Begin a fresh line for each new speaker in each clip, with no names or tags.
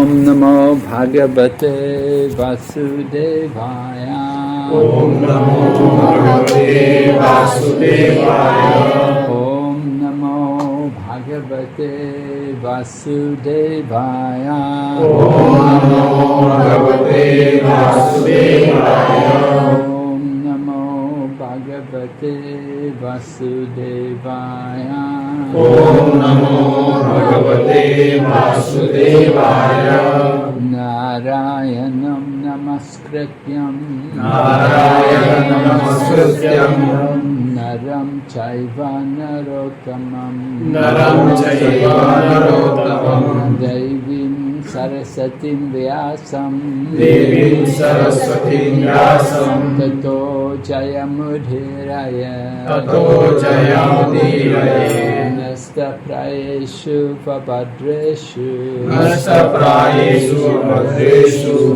Om Namo Bhagavate Vasudevaya.
Om Namo Bhagavate Vasudevaya.
Om Namo Bhagavate Vasudevaya.
Om Namo Bhagavate Vasudevaya.
Om Namo Bhagavate Vasudevaya.
Om Namo Bhagavate Vasudevaya.
Narayanam Namaskrityam Naram Chaiva Narottamam Devim Sarasatim Vyasam Tato Jayamudhiraya Nasta Prayeshu Vabhadreshu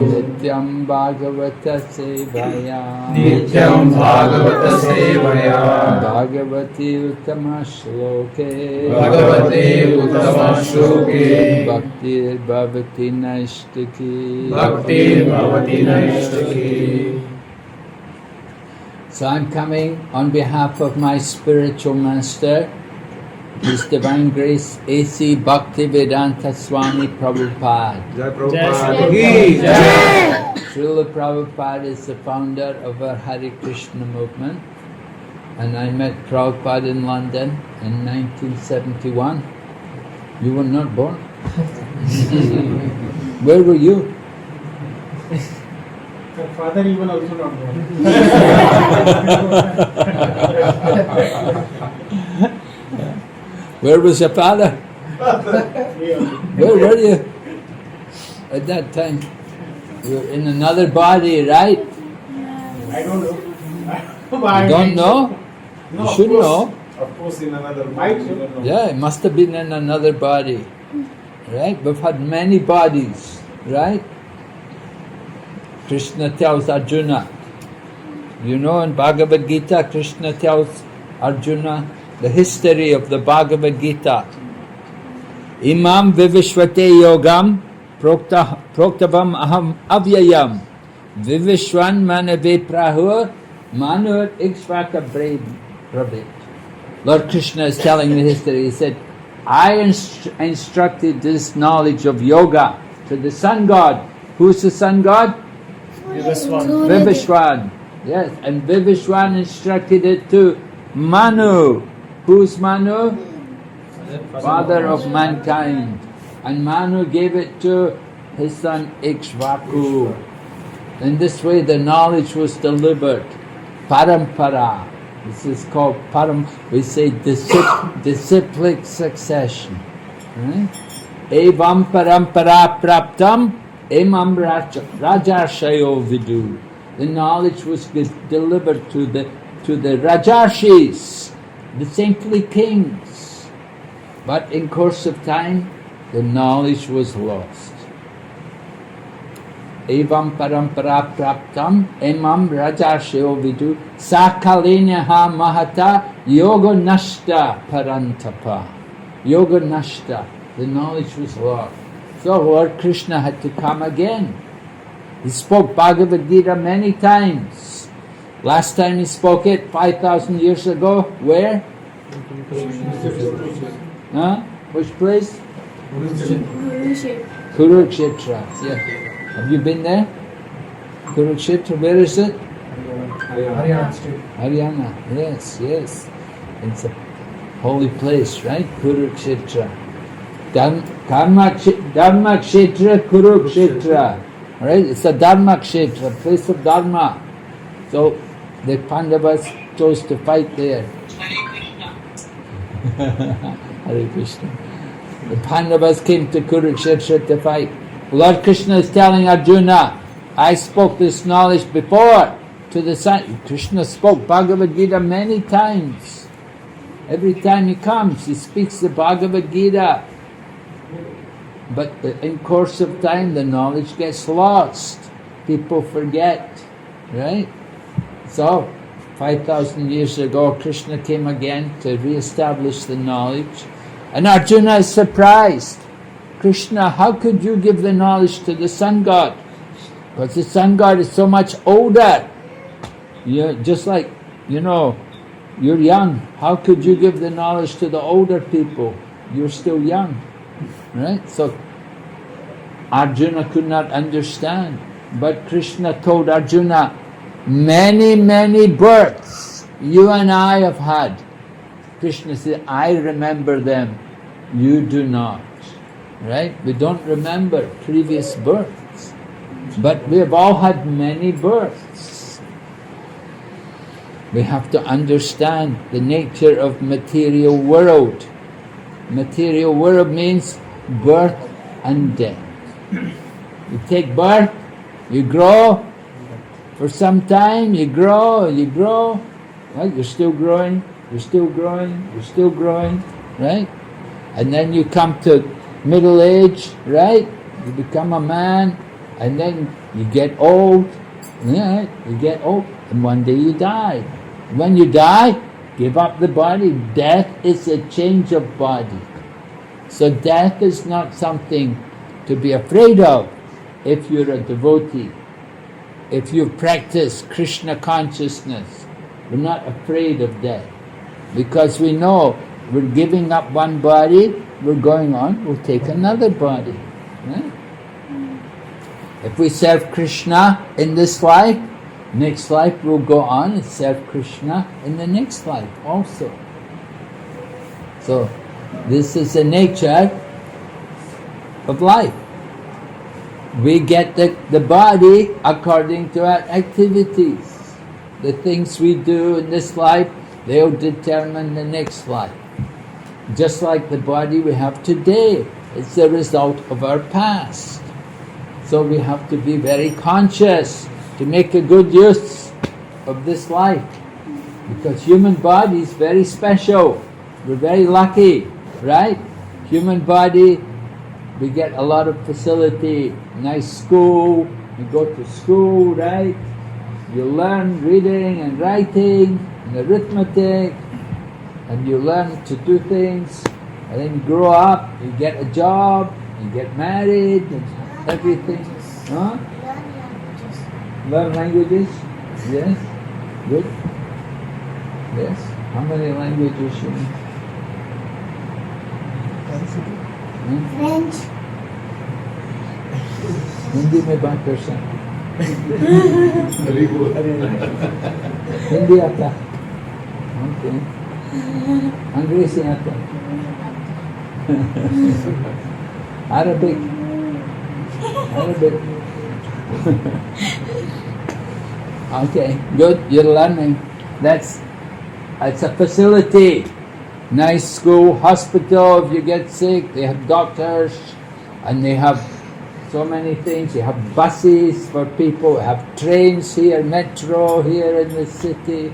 Nityam Bhagavata Sevaya Bhagavati Uttama Shloke Bhaktir Bhavati Naishtaki. So I'm coming on behalf of my spiritual master, His Divine Grace A.C. Bhaktivedanta Swami Prabhupada. Srila Prabhupada is the founder of our Hare Krishna movement, and I met Prabhupada in London in 1971. You were not born? Where were you?
Your father even also not born.
Where was your father? Where were you at that time? You were in another body, right?
I don't know.
You don't know?
No,
You should know.
Of course, in another body.
Yeah, it must have been in another body, right? We've had many bodies, right? Krishna tells Arjuna, you know, in Bhagavad Gita, Krishna tells Arjuna the history of the Bhagavad Gita. Imam vivishvate yogam proktavam aham avyayam vivishwan manave prahur manur ikshvaka brabit. Lord Krishna is telling the history. He said, I instructed this knowledge of yoga to the sun god. Who's the sun god? Vivishwan. Yes, and Vivishwan instructed it to Manu. Who's Manu? Father of mankind. And Manu gave it to his son Ikshvaku. In this way the knowledge was delivered. Parampara. This is called we say disciplic succession. Right? Evam parampara praptam emam rajarshayo vidu. The knowledge was delivered to the rajarshis, the saintly kings. But in course of time, the knowledge was lost. Evam parampara praptam emam rajarshayo vidu sakalena ha mahata yoga nashta parantapa. Yoga nashta. The knowledge was lost. So Lord Krishna had to come again. He spoke Bhagavad Gita many times. Last time he spoke it 5,000 years ago. Where? Huh? Which place? Kurukshetra. Yeah. Have you been there? Kurukshetra, where is it? Haryana. Yes. It's a holy place, right? Kurukshetra. Dharma Kshetra, Kurukshetra. Right? It's a Dharma Kshetra, place of Dharma. So the Pandavas chose to fight there. Hare Krishna. The Pandavas came to Kurukshetra to fight. Lord Krishna is telling Arjuna, I spoke this knowledge before to the sun. Krishna spoke Bhagavad Gita many times. Every time he comes, he speaks the Bhagavad Gita. But in course of time, the knowledge gets lost. People forget, right? So, 5,000 years ago, Krishna came again to re-establish the knowledge. And Arjuna is surprised. Krishna, how could you give the knowledge to the sun god? Because the sun god is so much older. You're just like, you're young. How could you give the knowledge to the older people? You're still young, right? So Arjuna could not understand. But Krishna told Arjuna, many, many births you and I have had. Krishna said, I remember them, you do not. Right? We don't remember previous births. But we have all had many births. We have to understand the nature of material world. Material world means birth and death. You take birth, you grow, for some time you grow, right? You're still growing, you're still growing, you're still growing, right? And then you come to middle age, right? You become a man, and then you get old, right? You get old, and one day you die. When you die, give up the body. Death is a change of body. So death is not something to be afraid of if you're a devotee. If you practice Krishna consciousness, we're not afraid of death. Because we know we're giving up one body, we're going on, we'll take another body. Right? If we serve Krishna in this life, next life we'll go on and serve Krishna in the next life also. So this is the nature of life. We get the body according to our activities. The things we do in this life, they'll determine the next life. Just like the body we have today, it's the result of our past. So we have to be very conscious to make a good use of this life. Because human body is very special. We're very lucky, right? Human body, we get a lot of facility, nice school, you go to school, right? You learn reading and writing and arithmetic, and you learn to do things, and then you grow up, you get a job, you get married, and everything. Huh? Learn languages? Yes? Good? Yes? How many languages you know?
French.
Hindi में बात कर सकते हिंदी आता okay अंग्रेजी आता Arabic okay, good, you're learning. It's a facility. Nice school, hospital, if you get sick, they have doctors, and they have so many things. You have buses for people, you have trains here, metro here in the city,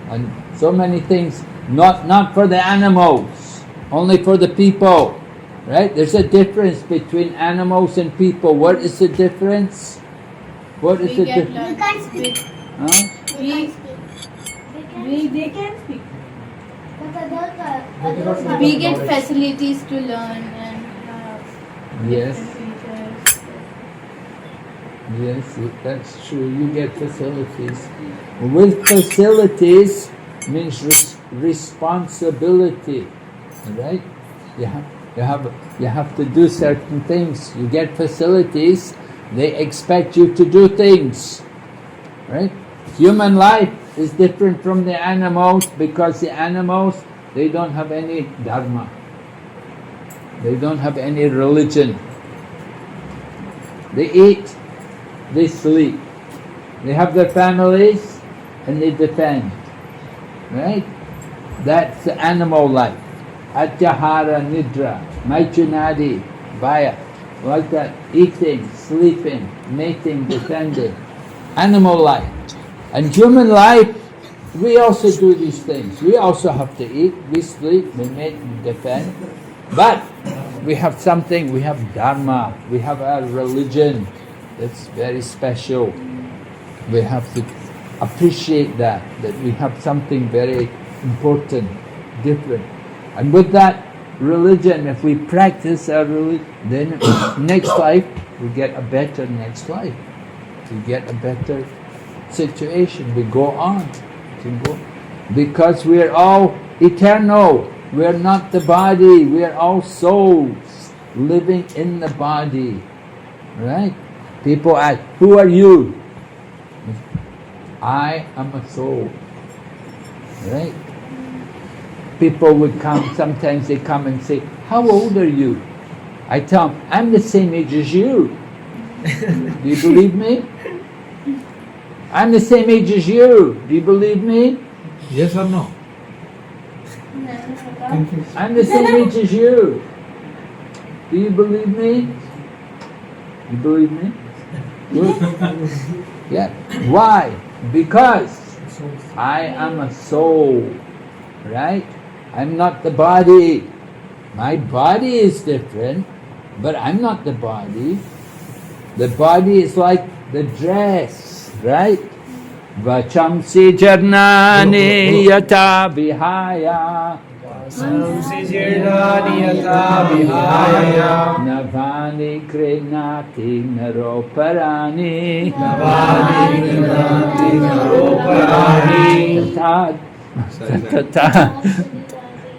and so many things. Not for the animals, only for the people, right? There's a difference between animals and people. What is the difference? What is the difference?
We can't speak.
Huh?
They can speak. We get facilities to learn and
Yes.
teachers.
Yes, that's true. You get facilities. With facilities means responsibility, right? You have to do certain things. You get facilities. They expect you to do things, right? Human life is different from the animals because the animals, they don't have any dharma. They don't have any religion. They eat, they sleep. They have their families and they defend, right? That's the animal life. Atyahara nidra, maichunadi, vaya. Like that, eating, sleeping, mating, defending. Animal life. And human life, we also do these things. We also have to eat, we sleep, we mate and defend. But we have something, we have dharma, we have our religion that's very special. We have to appreciate that we have something very important, different. And with that, religion. If we practice our religion, then next life we get a better next life. We get a better situation. We go on. Because we are all eternal. We are not the body. We are all souls living in the body. Right? People ask, who are you? I am a soul. Right? People would come, sometimes they come and say, how old are you? I tell them, I'm the same age as you. Do you believe me? I'm the same age as you. Do you believe me?
Yes or no?
I'm the same age as you. Do you believe me? You believe me? Good. Yeah. Why? Because I am a soul. Right? I'm not the body. My body is different, but I'm not the body. The body is like the dress, right? Vachamsi jarnani yata vihaya Navani krenati naroparani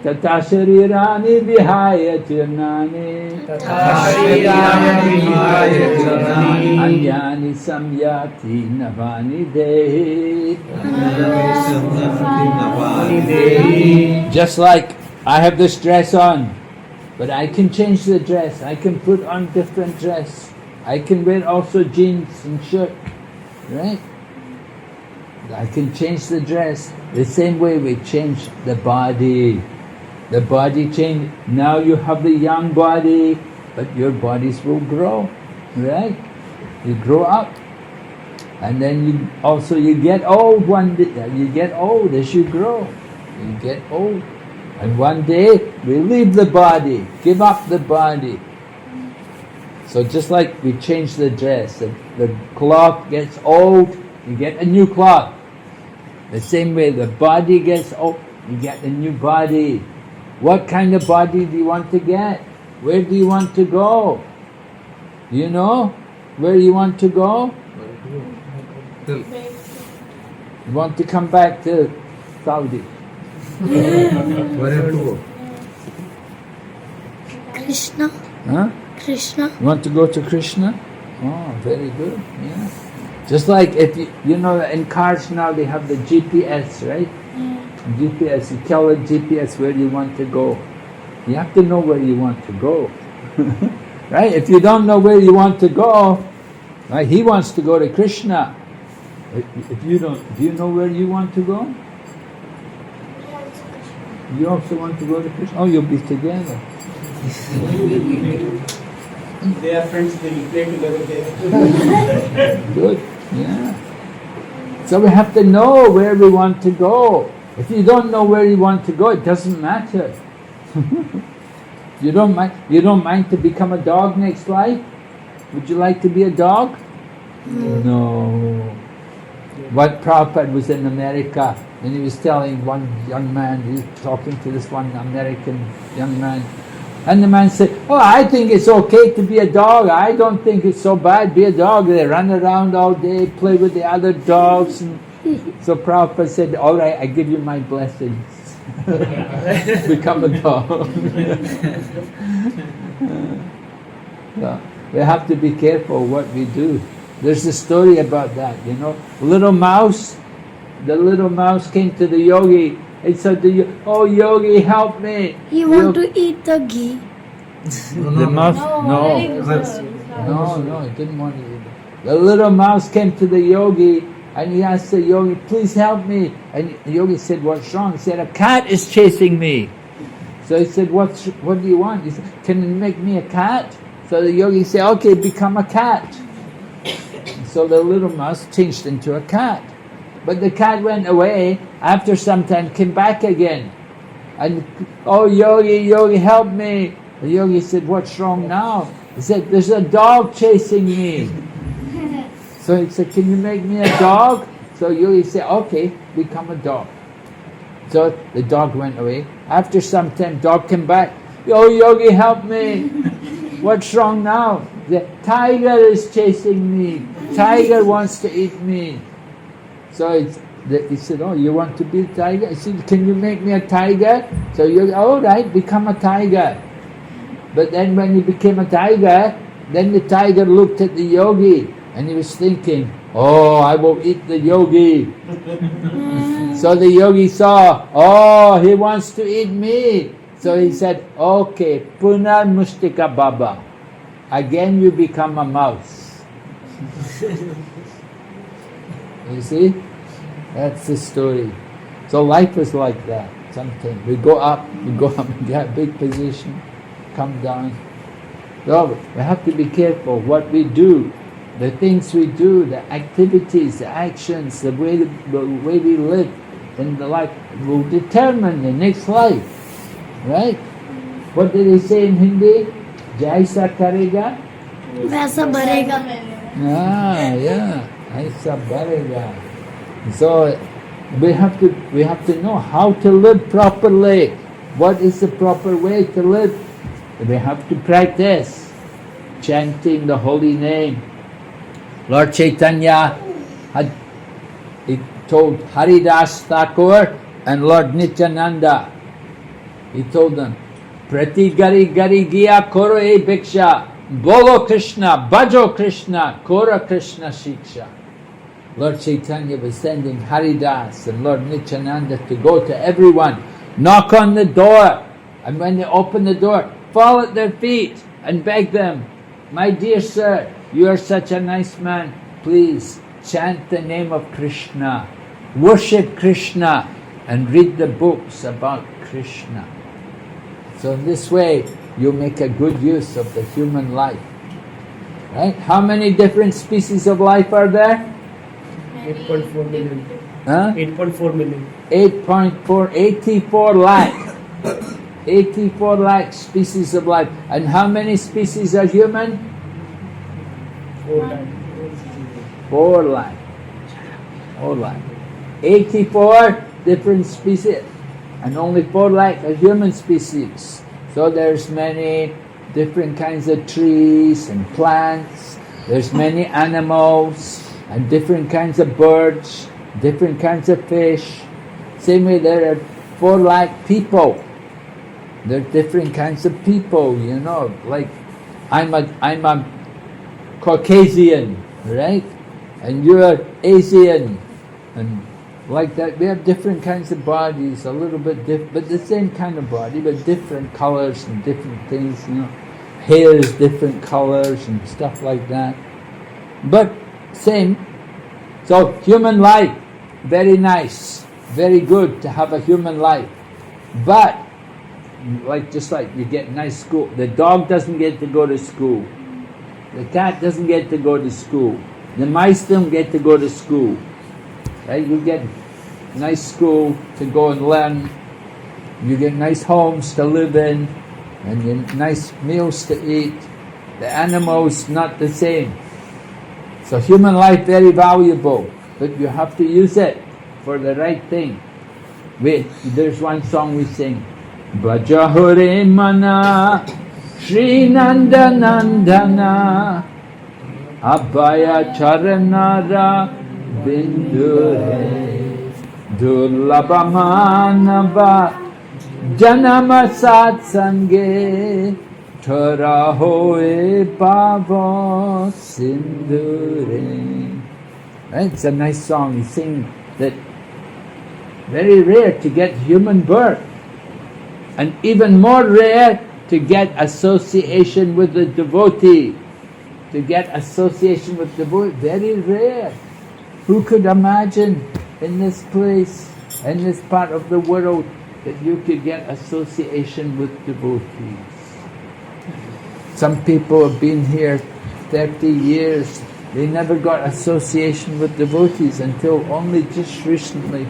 Tata sharirani vihaya jirnani Anyani samyati navani dehi. Just like I have this dress on, but I can change the dress. I can put on different dress. I can wear also jeans and shirt, right? I can change the dress. The same way we change the body. The body change. Now you have the young body, but your bodies will grow, right? You grow up, and then you get old one day. You get old as you grow. You get old, and one day we leave the body, give up the body. So just like we change the dress, the cloth gets old, you get a new cloth. The same way the body gets old, you get a new body. What kind of body do you want to get? Where do you want to go? Do you know where you want to go? You want to come back to Saudi?
Where have to go?
Krishna.
Huh?
Krishna.
You want to go to Krishna? Oh, very good. Yeah. Just like if you know in cars now they have the GPS, right? GPS, you tell the GPS where you want to go. You have to know where you want to go. Right? If you don't know where you want to go, right, he wants to go to Krishna. If you don't, do you know where you want to go? You also want to go to Krishna? Oh, you'll be together.
They are friends, they will play together there.
Good, yeah. So we have to know where we want to go. If you don't know where you want to go, it doesn't matter. You don't mind to become a dog next life? Would you like to be a dog? No. What Prabhupada was in America and he was telling one young man, he was talking to this one American young man, and the man said, oh, I think it's okay to be a dog. I don't think it's so bad. Be a dog. They run around all day, play with the other dogs. And so Prabhupada said, all right, I give you my blessings. Become a dog. So we have to be careful what we do. There's a story about that, you know. The little mouse came to the yogi. It said to you, oh yogi, help me.
He want to eat the ghee.
The mouse, no, it didn't want to eat it. The little mouse came to the yogi and he asked the yogi, please help me. And the yogi said, what's wrong? He said, a cat is chasing me. So he said, what do you want? He said, can you make me a cat? So the yogi said, okay, become a cat. So the little mouse changed into a cat. But the cat went away. After some time, came back again. And, oh yogi, help me. The yogi said, what's wrong now? He said, there's a dog chasing me. So he said, can you make me a dog? So yogi said, okay, become a dog. So the dog went away. After some time, dog came back. Oh, yogi, help me. What's wrong now? The tiger is chasing me. Tiger wants to eat me. So he said, oh, you want to be a tiger? I said, can you make me a tiger? So you, all right, become a tiger. But then when he became a tiger, then the tiger looked at the yogi and he was thinking, oh, I will eat the yogi. So the yogi saw, oh, he wants to eat me. So he said, okay, Punar Mustika Baba. Again you become a mouse. You see? That's the story. So life is like that. Sometimes we go up and get a big position, come down. So we have to be careful what we do, the things we do, the activities, the actions, the way we live in the life will determine the next life. Right? What did he say in Hindi? Jaisa karega?
वैसा भरेगा.
Ah, yeah. Jaisa bharega. So we have to know how to live properly. What is the proper way to live? We have to practice chanting the holy name. Lord Chaitanya he told Haridas Thakur and Lord Nityananda, he told them, Prati gari gari giya koro e bhiksha, bolo Krishna, bhajo Krishna, kora Krishna shiksha. Lord Chaitanya was sending Haridas and Lord Nityananda to go to everyone, knock on the door, and when they open the door, fall at their feet and beg them, my dear sir, you are such a nice man, please chant the name of Krishna, worship Krishna, and read the books about Krishna. So in this way, you make a good use of the human life. Right? How many different species of life are there?
8.4 million.
Huh?
8.4 million.
84 lakh. 84 lakh species of life. And how many species are human?
4 times.
4 lakh. 4 lakh. 84 different species. And only 4 lakh are human species. So there's many different kinds of trees and plants. There's many animals and different kinds of birds, different kinds of fish. Same way there are 4 lakh people. There are different kinds of people, you know, like I'm a Caucasian, right? And you're Asian, and like that. We have different kinds of bodies, a little bit different, but the same kind of body, but different colors and different things, you know. Hair is different colors and stuff like that. But same. So human life, very nice, very good to have a human life. But just like you get nice school, the dog doesn't get to go to school. The cat doesn't get to go to school. The mice don't get to go to school. Right? You get nice school to go and learn. You get nice homes to live in, and you nice meals to eat. The animals not the same. So human life very valuable, but you have to use it for the right thing. There's one song we sing. Bhajahure mana Shri Nanda Nandana Abhaya Charanara Bindure Durlabhamanava Janama Satsange Thara Hoe Pava Sindure. Right? It's a nice song. He's saying that very rare to get human birth, and even more rare to get association with the devotee. To get association with the devotee, very rare. Who could imagine in this place, in this part of the world, that you could get association with devotees? Some people have been here 30 years, they never got association with devotees until only just recently.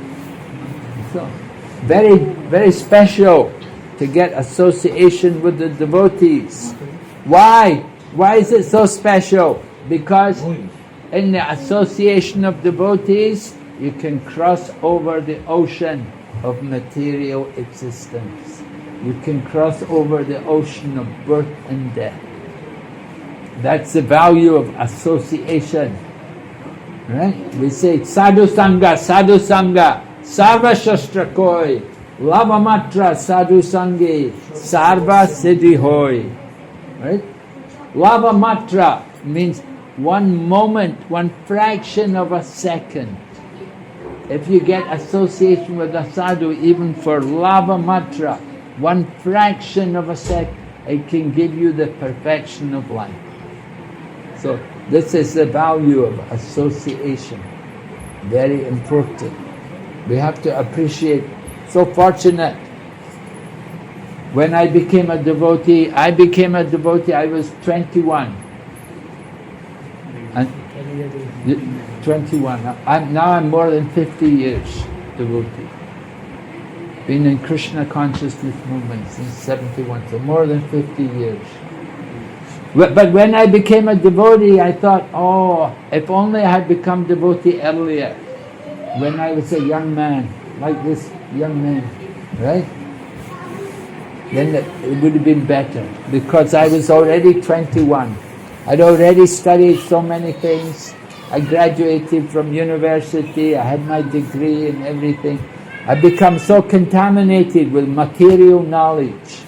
So, very, very special to get association with the devotees. Why? Why is it so special? Because in the association of devotees, you can cross over the ocean of material existence. You can cross over the ocean of birth and death. That's the value of association. Right? We say sadhu sangha, sarva shastra koi, lava matra sadhu sangi, sarva siddhi hoy. Right? Lava matra means one moment, one fraction of a second. If you get association with a sadhu, even for lava matra, one fraction of a second, it can give you the perfection of life. So this is the value of association. Very important. We have to appreciate. So fortunate. When I became a devotee, I was 21. And 21. Now I'm more than 50 years devotee. Been in Krishna consciousness movement since 71, so more than 50 years. But when I became a devotee, I thought, oh, if only I had become devotee earlier, when I was a young man, like this young man, right? Then it would have been better, because I was already 21. I'd already studied so many things. I graduated from university, I had my degree and everything. I'd become so contaminated with material knowledge.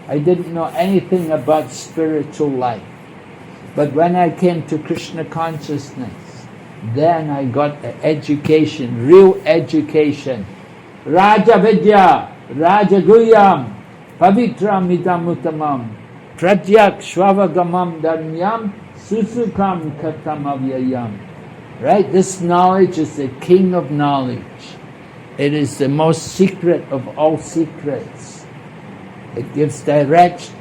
I didn't know anything about spiritual life. But when I came to Krishna consciousness, then I got the education, real education. Raja Vidya, Raja Guyam, Pavitram Idamuttamam, Pratyak Shvavagamam Dharmyam, Susukam Katamavyayam. Right? This knowledge is the king of knowledge. It is the most secret of all secrets. It gives direct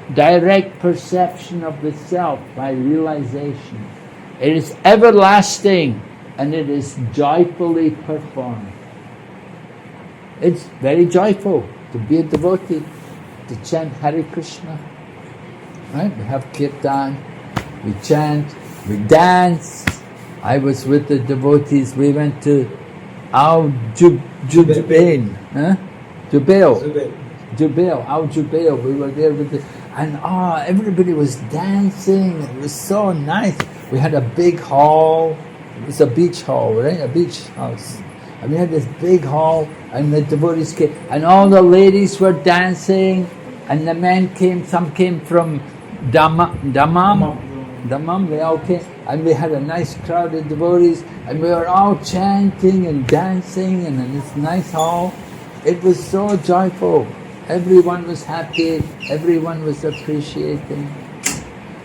perception of the self by realization. It is everlasting and it is joyfully performed. It's very joyful to be a devotee, to chant Hare Krishna. Right? We have kirtan, we chant, we dance. I was with the devotees, we went to Jubail, Al Jubail, we were there with the, and everybody was dancing, it was so nice. We had a big hall, it was a beach hall, right? A beach house. And we had this big hall, and the devotees came, and all the ladies were dancing, and the men came, some came from Damam, they all came, and we had a nice crowd of devotees, and we were all chanting and dancing and in this nice hall. It was so joyful. Everyone was happy, everyone was appreciating.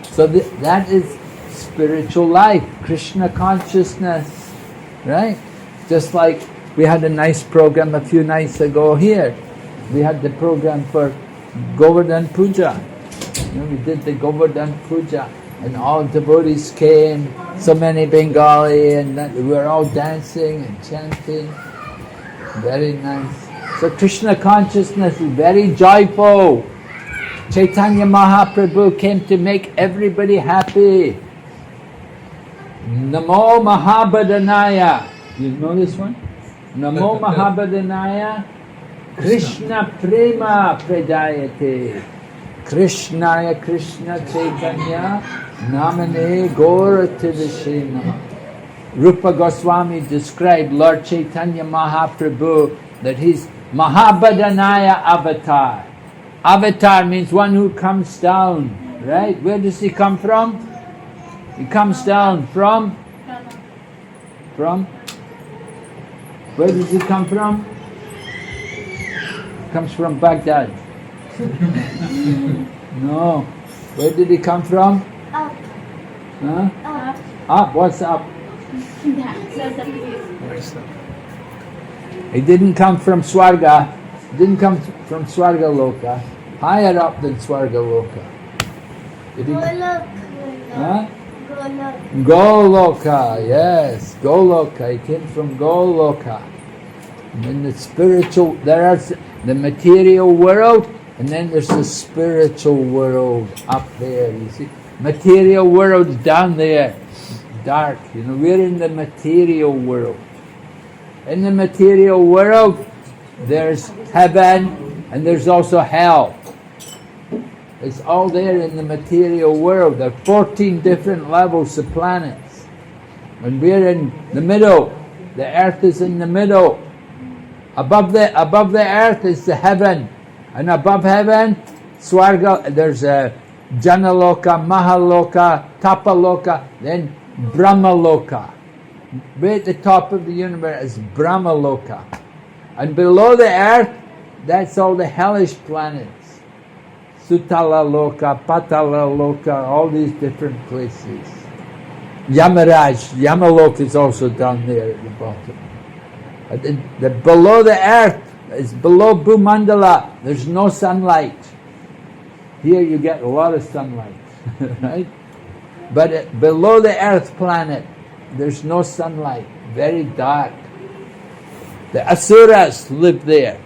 So that is spiritual life, Krishna consciousness, right? Just like we had a nice program a few nights ago here. We had the program for Govardhan Puja. We did the Govardhan Puja, and all devotees came, so many Bengali, and we were all dancing and chanting. Very nice. So Krishna consciousness is very joyful. Chaitanya Mahaprabhu came to make everybody happy. Namo Mahabhadanaya. You know this one? Namo Mahabhadanaya. Krishna Prema Pradayate. Krishnaya Krishna Chaitanya Namane Gaurativashe Namah. Rupa Goswami described Lord Chaitanya Mahaprabhu that he's Mahabhadanaya avatar. Avatar means one who comes down, right? Where does he come from? He comes down from? Where does he come from? Comes from Baghdad. No. Where did he come from?
Up.
Huh?
Up.
Up. What's up?
That's the place.
He didn't come from Swarga. He didn't come from Swarga Loka. Higher up than Swarga Loka. Huh? Goloka, yes. Goloka. He came from Goloka. And in the spiritual, there's the material world, and then there's the spiritual world up there, you see. Material world's down there, dark, we're in the material world. In the material world, there's heaven and there's also hell. It's all there in the material world. There are 14 different levels of planets. And we're in the middle. The earth is in the middle. Above the earth is the heaven. And above heaven, Swarga, there's a Janaloka, Mahaloka, Tapaloka, then Brahmaloka. Right at the top of the universe is Brahmaloka. And below the earth, that's all the hellish planets. Sutala Loka, Patala Loka, all these different places. Yamaloka is also down there at the bottom. Below the earth is below Bhumandala. There's no sunlight. Here you get a lot of sunlight, right? But below the earth planet, there's no sunlight. Very dark. The Asuras live there.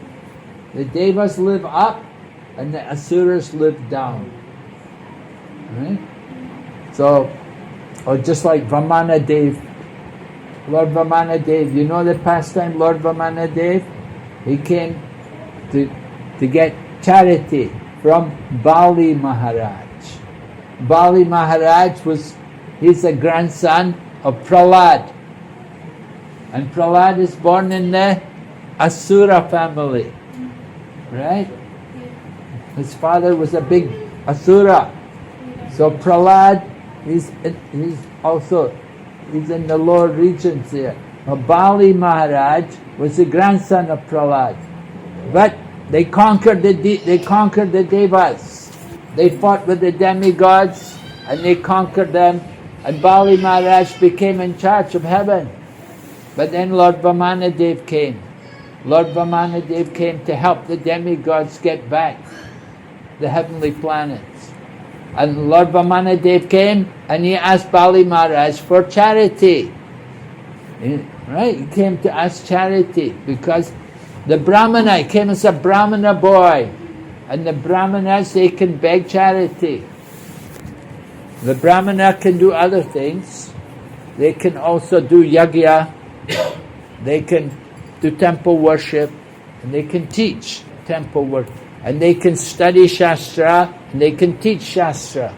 The Devas live up, and the Asuras live down. Right? So, or just like Vamanadev, Lord Vamanadev, you know the pastime Lord Vamanadev? He came to get charity from Bali Maharaj. Bali Maharaj he's a grandson of Prahlad. And Prahlad is born in the Asura family. Right? His father was a big Asura. So Prahlad, he's in the lower regions there. Bali Maharaj was the grandson of Prahlad. But they conquered the Devas. They fought with the demigods and they conquered them. And Bali Maharaj became in charge of heaven. But then Lord Vamanadev came. Lord Vamanadev came to help the demigods get back the heavenly planets. And Lord Vamanadev came and he asked Bali Maharaj for charity. Right? He came to ask charity because the Brahmana, he came as a Brahmana boy. And the Brahmanas, they can beg charity. The Brahmana can do other things. They can also do yajna. They can do temple worship. And they can teach temple work. And they can study Shastra. And they can teach Shastra.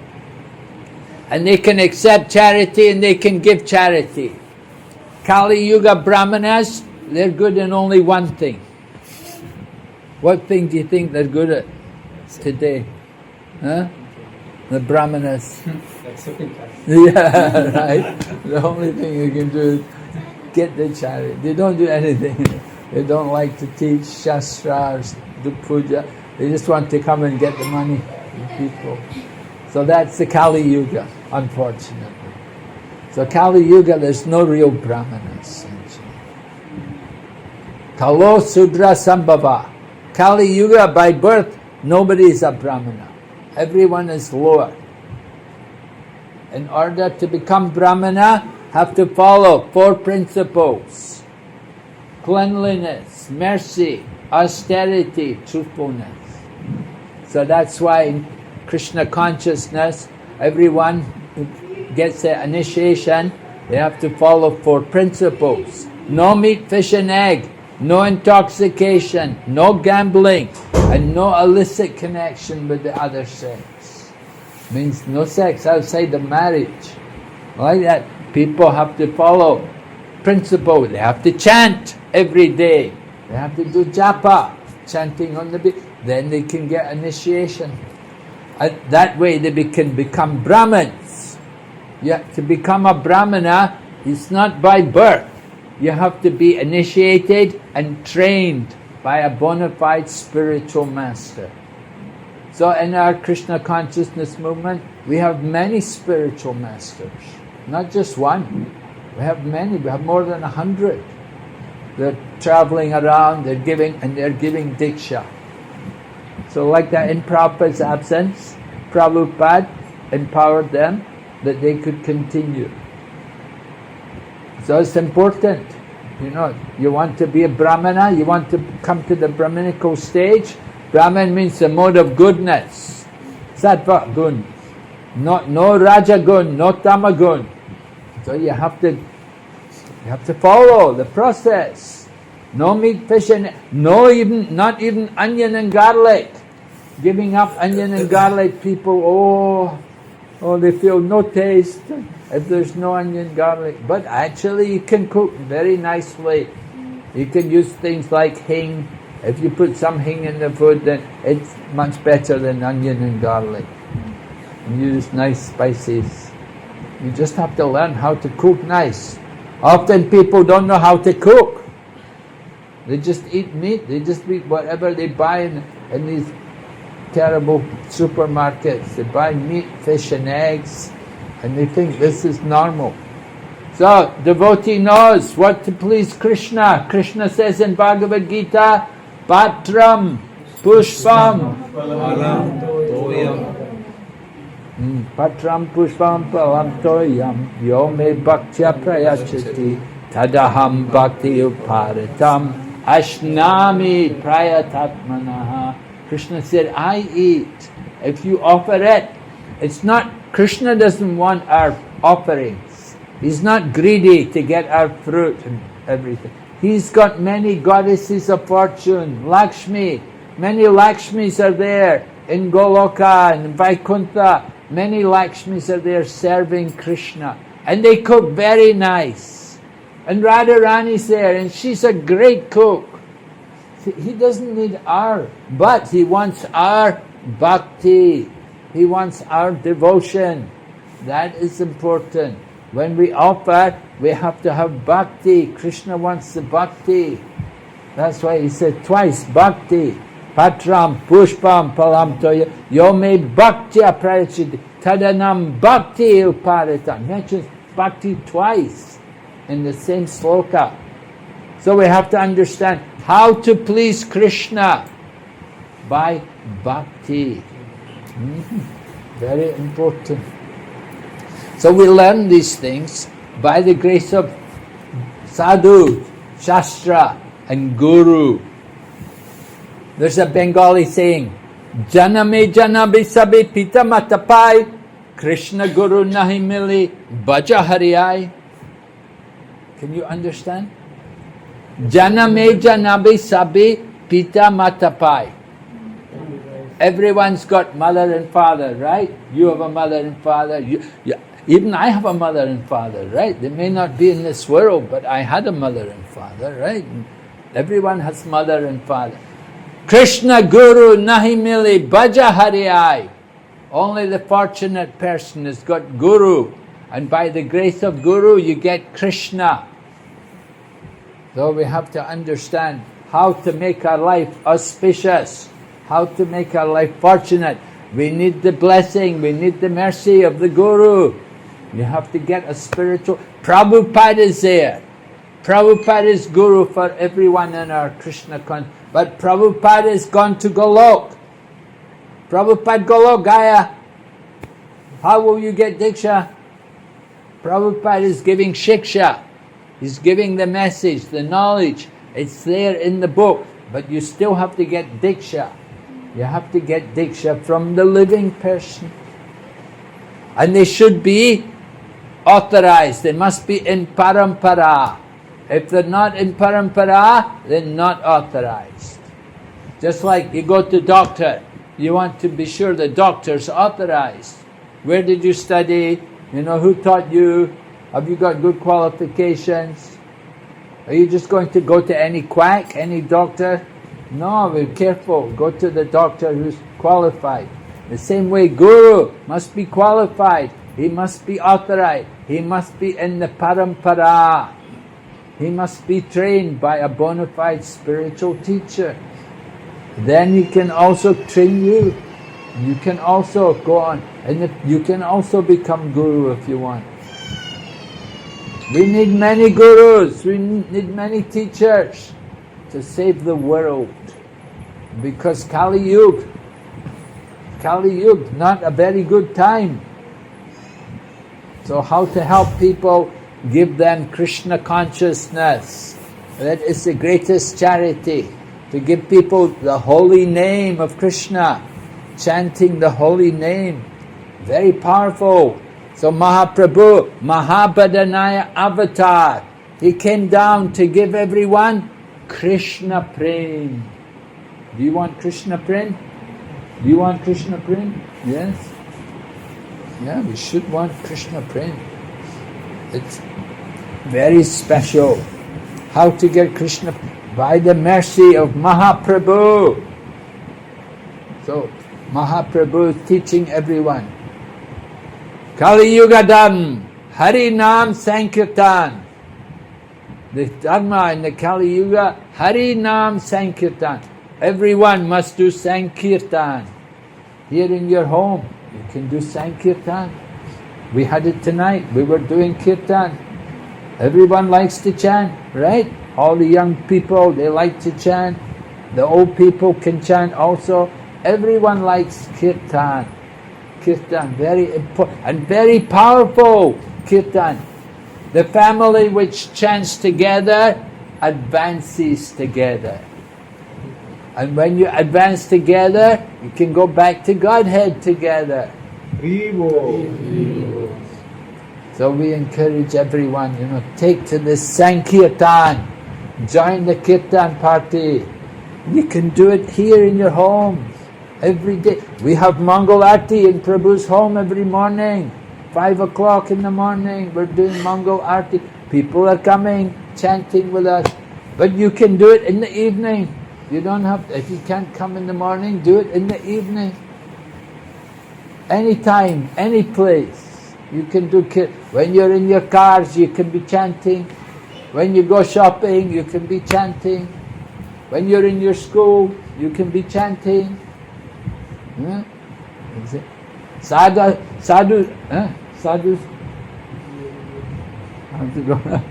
And they can accept charity and they can give charity. Kali Yuga Brahmanas, they're good in only one thing. What thing do you think they're good at today? Huh? The Brahmanas.
Accepting charity.
Yeah, right. The only thing you can do is get the charity. They don't do anything. They don't like to teach Shastra or do puja. They just want to come and get the money from people. So that's the Kali Yuga, unfortunately. So Kali Yuga, there's no real Brahmanas. Kalo Sudra Sambhava. Kali Yuga, by birth, nobody is a Brahmana. Everyone is lower. In order to become Brahmana, have to follow 4 principles. Cleanliness, mercy, austerity, truthfulness. So that's why in Krishna consciousness, everyone who gets their initiation, they have to follow 4 principles. No meat, fish and egg, no intoxication, no gambling, and no illicit connection with the other sex. Means no sex outside of marriage. Like that, people have to follow principle. They have to chant every day. They have to do japa, chanting on the beach. Then they can get initiation. And that way they can become Brahmins. To become a Brahmana, it's not by birth. You have to be initiated and trained by a bona fide spiritual master. So in our Krishna consciousness movement, we have many spiritual masters. Not just one. We have many. We have more than 100. They're traveling around, they're giving Diksha. So like that, in Prabhupada's absence, Prabhupada empowered them that they could continue. So it's important. You want to be a Brahmana, you want to come to the Brahminical stage. Brahman means the mode of goodness. Sattva gun. No Raja gun, no Tama gun. So you have to follow the process. No meat, fish and not even onion and garlic. giving up onion and garlic, people, they feel no taste if there's no onion garlic. But actually you can cook very nicely. You can use things like hing. If you put some hing in the food, then it's much better than onion and garlic. And use nice spices. You just have to learn how to cook nice. Often people don't know how to cook. They just eat meat, they just eat whatever they buy in these terrible supermarkets. They buy meat, fish and eggs, and they think this is normal. So, devotee knows what to please Krishna. Krishna says in Bhagavad Gita, Patram Pushpam
Palam Toyam.
Patram Pushpam Palam Toyam Yo me bhaktya prayachati Tadaham bhakti uparitam Ashnami prayatatmanaha. Krishna said, I eat. If you offer it, it's not, Krishna doesn't want our offerings. He's not greedy to get our fruit and everything. He's got many goddesses of fortune, Lakshmi. Many Lakshmis are there in Goloka and Vaikuntha. Many Lakshmis are there serving Krishna. And they cook very nice. And Radharani's there and she's a great cook. He doesn't need our, but he wants our bhakti. He wants our devotion. That is important. When we offer, we have to have bhakti. Krishna wants the bhakti. That's why he said twice, bhakti. Patram, pushpam, palam toya, yo me bhaktya prayachiti, tadanam bhakti uparitam. He mentions bhakti twice in the same sloka. So we have to understand how to please Krishna by bhakti. Very important. So we learn these things by the grace of sadhu, shastra and guru. There's a Bengali saying, Janame janabi sabi pita matapai, Krishna guru nahi mili, bhaja hariyai. Can you understand? Janame janabi sabi pita matapai. Everyone's got mother and father, right? You have a mother and father. Even I have a mother and father, right? They may not be in this world, but I had a mother and father, right? And everyone has mother and father. Krishna Guru nahi mili bhaja hariyai. Only the fortunate person has got Guru. And by the grace of Guru, you get Krishna. So we have to understand how to make our life auspicious, how to make our life fortunate. We need the blessing, we need the mercy of the Guru. You have to get a spiritual... Prabhupada is there. Prabhupada is Guru for everyone in our Krishna consciousness. But Prabhupada has gone to Golok. Prabhupada Golok, Gaya. How will you get Diksha? Prabhupada is giving Shiksha. He's giving the message, the knowledge. It's there in the book. But you still have to get Diksha. You have to get Diksha from the living person. And they should be authorized. They must be in parampara. If they're not in parampara, they're not authorized. Just like you go to doctor, you want to be sure the doctor's authorized. Where did you study? You know, who taught you? Have you got good qualifications? Are you just going to go to any quack, any doctor? No, be careful. Go to the doctor who's qualified. The same way Guru must be qualified. He must be authorized. He must be in the parampara. He must be trained by a bona fide spiritual teacher. Then he can also train you. You can also go on. And you can also become Guru if you want. We need many Gurus. We need many teachers to save the world. Because Kali Yuga, not a very good time. So how to help people? Give them Krishna consciousness. That is the greatest charity. To give people the holy name of Krishna. Chanting the holy name. Very powerful. So Mahaprabhu, Mahabhadanaya avatar. He came down to give everyone Krishna Prem. Do you want Krishna Prem? Do you want Krishna prem? Yes? Yeah, we should want Krishna prem. It's very special. How to get Krishna? By the mercy of Mahaprabhu. So, Mahaprabhu is teaching everyone. Kali Yuga Dharma, Hari Nam Sankirtan. The Dharma in the Kali Yuga, Hari Nam Sankirtan. Everyone must do Sankirtan. Here in your home, you can do Sankirtan. We had it tonight, we were doing Kirtan. Everyone likes to chant, right? All the young people, they like to chant. The old people can chant also. Everyone likes Kirtan. Kirtan, very important and very powerful Kirtan. The family which chants together advances together. And when you advance together, you can go back to Godhead together. So we encourage everyone, take to this Sankirtan. Join the Kirtan party. You can do it here in your homes every day. We have Mangal Aarti in Prabhu's home every morning. 5 o'clock in the morning, we're doing Mangal Aarti. People are coming, chanting with us. But you can do it in the evening. You don't have to, if you can't come in the morning, do it in the evening. Anytime, any place. You can do when you're in your cars, you can be chanting. When you go shopping, you can be chanting. When you're in your school, you can be chanting. Sadhu. How's it going?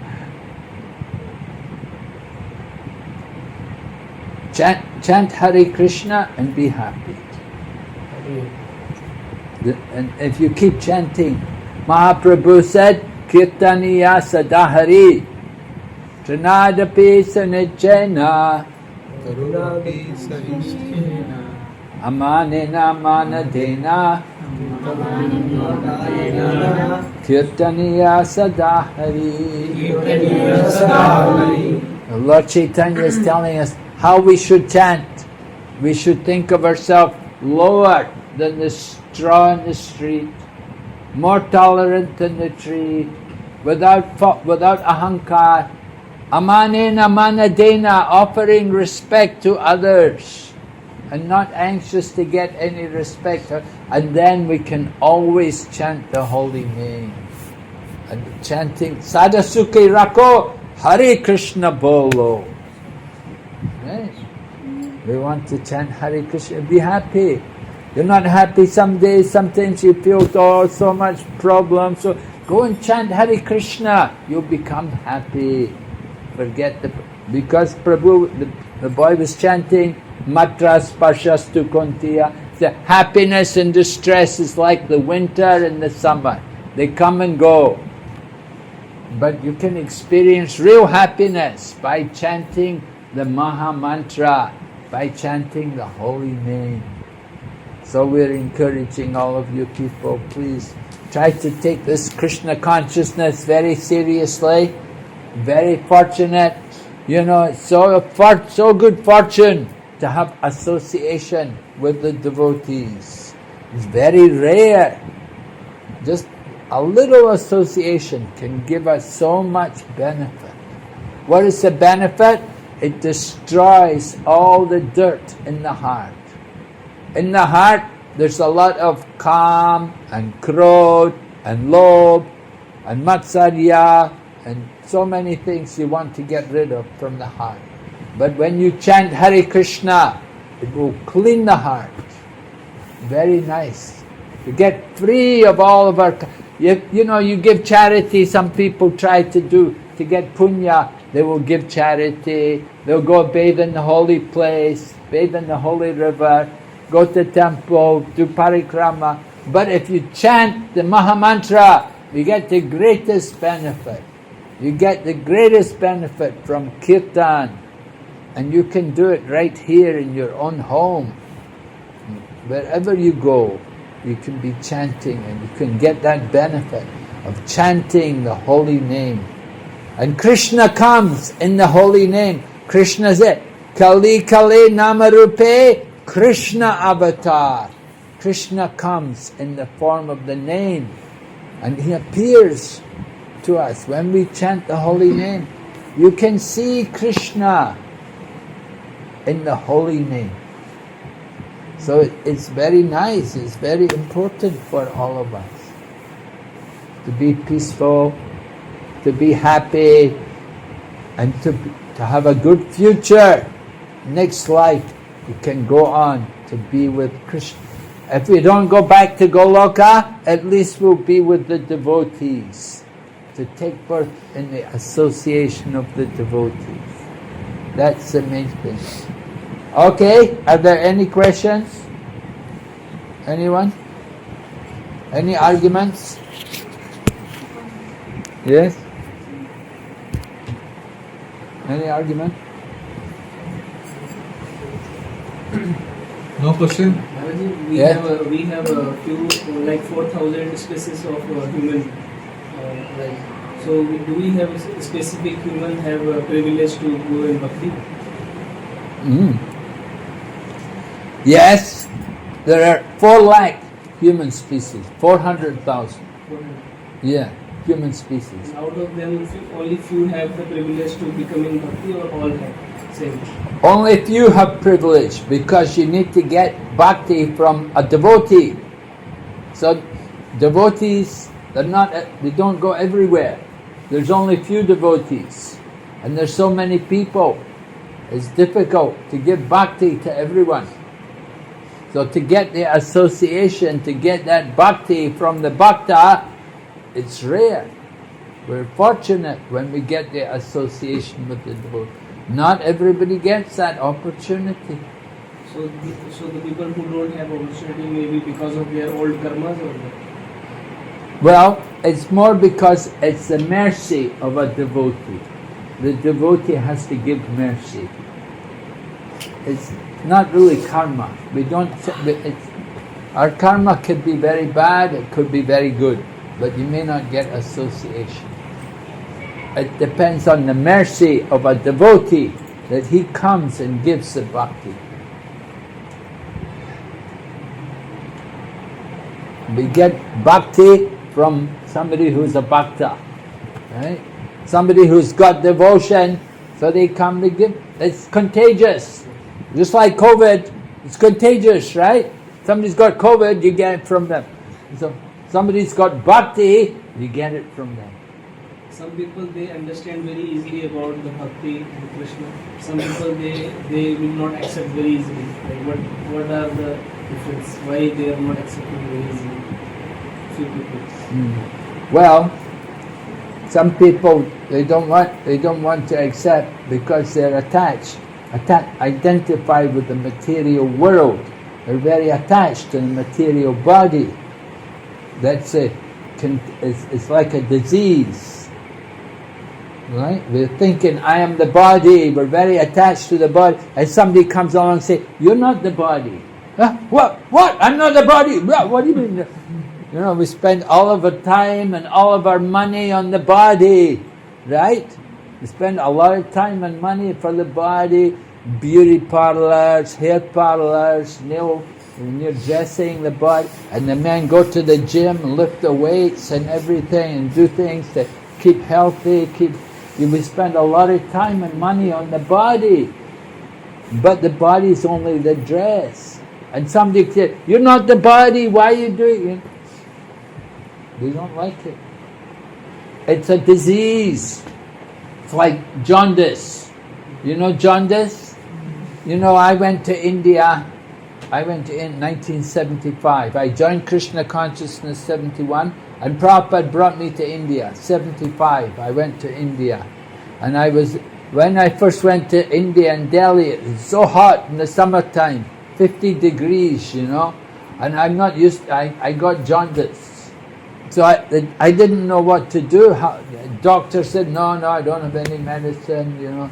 Chant Hare Krishna and be happy. And if you keep chanting, Mahaprabhu said, Kirtaniya Sadahari Trinadapi Sanijjena
Karunapi Sanishthena
Amanena Manadena Kirtaniya Sadahari. Lord Chaitanya is telling us how we should chant. We should think of ourselves lower than the straw in the street, more tolerant than the tree, without ahankar. Amanena manadena, offering respect to others and not anxious to get any respect. And then we can always chant the holy name. And chanting Sadasuke Rako Hare Krishna Bolo. Right? We want to chant Hare Krishna, be happy. You're not happy some days, sometimes you feel so much problems. So go and chant Hare Krishna, you'll become happy. Because Prabhu, the boy was chanting Matras Pashastu Kontiya. The happiness and distress is like the winter and the summer. They come and go. But you can experience real happiness by chanting the Maha Mantra, by chanting the holy name. So we're encouraging all of you people, please try to take this Krishna consciousness very seriously. Very fortunate, it's so good fortune to have association with the devotees. It's very rare. Just a little association can give us so much benefit. What is the benefit? It destroys all the dirt in the heart. In the heart, there's a lot of kam and krodh and lobh and matsarya and so many things you want to get rid of from the heart. But when you chant Hare Krishna, it will clean the heart. Very nice. To get free of all of our... You give charity, some people try to get punya. They will give charity. They'll go bathe in the holy place, bathe in the holy river, go to temple, do parikrama. But if you chant the Maha Mantra, you get the greatest benefit. You get the greatest benefit from Kirtan. And you can do it right here in your own home. Wherever you go, you can be chanting and you can get that benefit of chanting the holy name. And Krishna comes in the holy name. Krishna said, Kali Kali Namarupe Krishna avatar. Krishna comes in the form of the name and he appears to us when we chant the holy name. You can see Krishna in the holy name. So it's very nice, it's very important for all of us to be peaceful, to be happy, and to have a good future. Next life, we can go on to be with Krishna. If we don't go back to Goloka, at least we'll be with the devotees, to take birth in the association of the devotees. That's the main thing. Okay, are there any questions? Anyone? Any arguments? Yes? Any argument?
No question?
Maharaji,
Yeah.
we have a few, like 4,000 species of human life. So do we have a specific human have a privilege to go in bhakti?
Yes, there are 4 lakh human species, 400,000. Yeah, human species.
And out of them, only few have the privilege to become in bhakti, or all have same?
Only few have privilege because you need to get bhakti from a devotee. So devotees, they don't go everywhere. There's only few devotees, and there's so many people. It's difficult to give bhakti to everyone. So to get the association, to get that bhakti from the bhakta, it's rare. We're fortunate when we get the association with the devotee. Not everybody gets that opportunity.
So the people who don't have opportunity, maybe because of their old karmas, or what?
Well, it's more because it's the mercy of a devotee. The devotee has to give mercy. It's not really karma. Our karma could be very bad, it could be very good, but you may not get association. It depends on the mercy of a devotee that he comes and gives the bhakti. We get bhakti from somebody who's a bhakta, right? Somebody who's got devotion, so they come to give. It's contagious. Just like COVID, it's contagious, right? Somebody's got COVID, you get it from them. So somebody's got bhakti, you get it from them.
Some people, they understand very easily about the bhakti and Krishna. Some people, they will not accept very easily. Like what are the difference? Why they are not accepting very easily? Few people.
Well, some people they don't want to accept because they're identified with the material world. They're very attached to the material body. That's it. It's like a disease, right? We're thinking, I am the body. We're very attached to the body. And somebody comes along and say, you're not the body. Huh? What? I'm not the body. What do you mean? You know, we spend all of our time and all of our money on the body, right? We spend a lot of time and money for the body, beauty parlors, hair parlors, when you're dressing the body, and the men go to the gym and lift the weights and everything and do things to keep healthy, we spend a lot of time and money on the body, but the body is only the dress. And somebody said, you're not the body, why are you doing it? They don't like it. It's a disease. It's like jaundice. You know jaundice? You know, I went to India. I went in 1975. I joined Krishna Consciousness 71, and Prabhupada brought me to India. 75, I went to India. And when I first went to India and Delhi, it was so hot in the summertime, 50 degrees, you know, and I'm not used, I got jaundice. So I didn't know what to do. The doctor said, no, I don't have any medicine, you know.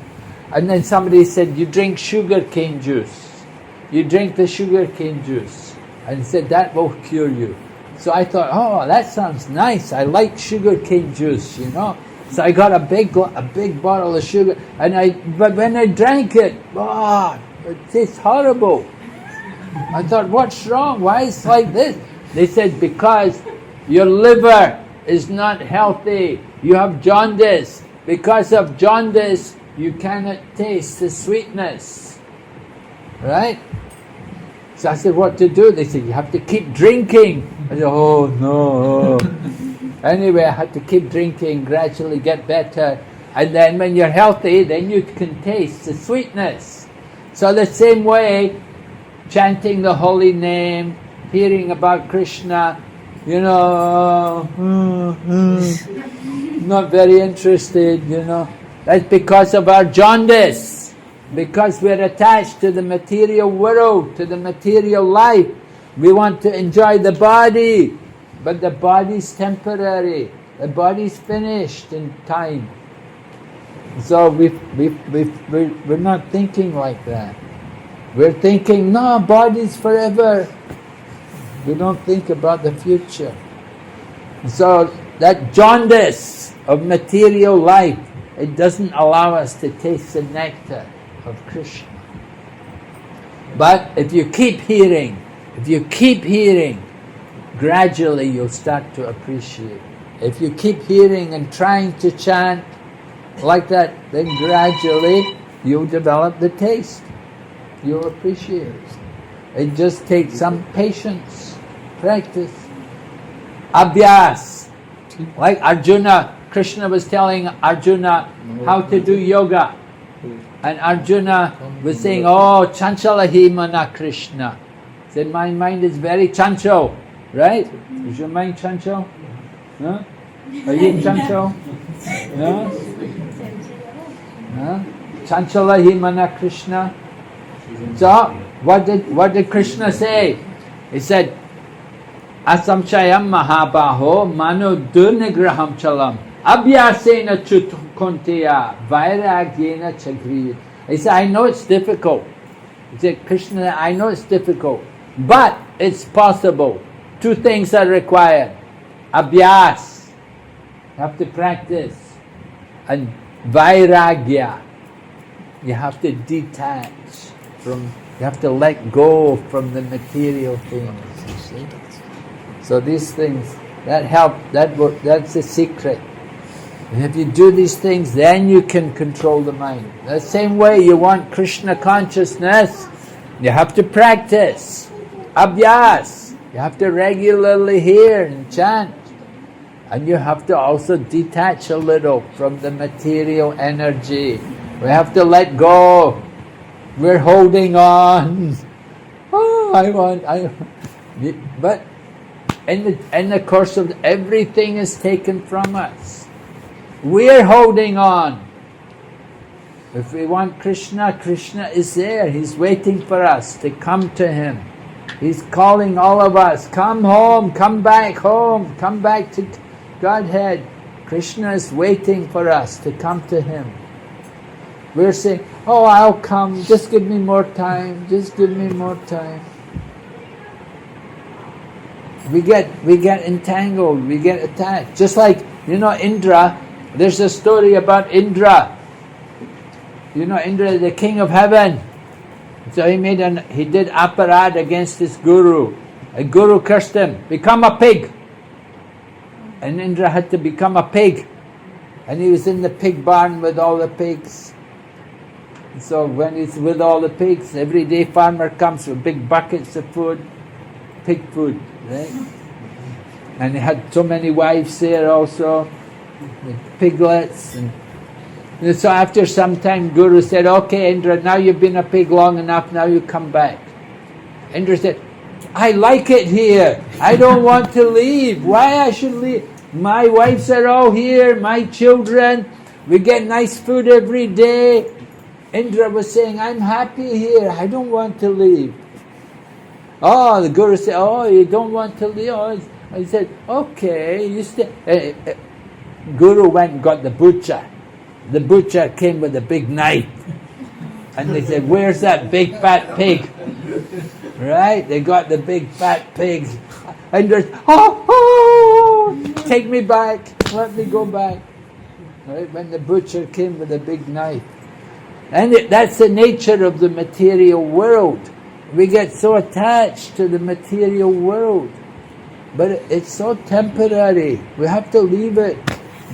And then somebody said, you drink sugar cane juice. You drink the sugar cane juice. And he said, that will cure you. So I thought, oh, that sounds nice. I like sugar cane juice, you know. So I got a big bottle of sugar, but when I drank it, it tastes horrible. I thought, what's wrong? Why is it like this? They said, because your liver is not healthy. You have jaundice. Because of jaundice, you cannot taste the sweetness. Right? So I said, what to do? They said, you have to keep drinking. I said, oh no. Anyway, I had to keep drinking, gradually get better. And then when you're healthy, then you can taste the sweetness. So the same way, chanting the holy name, hearing about Krishna, not very interested, That's because of our jaundice. Because we're attached to the material world, to the material life. We want to enjoy the body, but the body's temporary. The body's finished in time. So we're not thinking like that. We're thinking, no, body's forever. We don't think about the future. So that jaundice of material life, it doesn't allow us to taste the nectar of Krishna. But if you keep hearing, gradually you'll start to appreciate. If you keep hearing and trying to chant like that, then gradually you'll develop the taste. You'll appreciate it. It just takes some patience, practice. Abhyas. Like Arjuna, Krishna was telling Arjuna how to do yoga. And Arjuna was saying, oh, chanchalahi mana Krishna. He said, my mind is very chanchal. Right? Is your mind chanchal? Huh? Are you chanchal? No? Huh? Chanchalahi mana Krishna. So, what did Krishna say? He said, Asamchayam mahabaho mano durnigraham chalam abhyasena chutukonteya vairagyena chagriya. He said, I know it's difficult. He said, Krishna, I know it's difficult, but it's possible. Two things are required. Abhyas, you have to practice, and vairagya, you have to detach from, you have to let go from the material things, you see. So these things, that help, that's the secret. And if you do these things, then you can control the mind. The same way you want Krishna consciousness, you have to practice. Abhyas, you have to regularly hear and chant. And you have to also detach a little from the material energy. We have to let go. We're holding on. Oh, but in the course of everything is taken from us. We're holding on. If we want Krishna, Krishna is there. He's waiting for us to come to Him. He's calling all of us, come home, come back home, come back to Godhead. Krishna is waiting for us to come to Him. We're saying, oh, I'll come, just give me more time, just give me more time. We get entangled, we get attached. Just like, Indra, there's a story about Indra. Indra, the king of heaven. So he did aparad against his guru. A guru cursed him, become a pig. And Indra had to become a pig. And he was in the pig barn with all the pigs. So when he's with all the pigs, every day farmer comes with big buckets of food, pig food, right? And he had so many wives there also, with piglets. And so after some time, Guru said, okay, Indra, now you've been a pig long enough, now you come back. Indra said, I like it here. I don't want to leave. Why I should leave? My wives are all here, my children. We get nice food every day. Indra was saying, I'm happy here. I don't want to leave. Oh, the Guru said, oh, you don't want to leave? Oh, I said, okay, you stay. Guru went and got the butcher. The butcher came with a big knife. And they said, where's that big fat pig? Right? They got the big fat pigs. And there's, take me back. Let me go back. Right? When the butcher came with a big knife. And that's the nature of the material world. we get so attached to the material world, but it's so temporary. We have to leave it.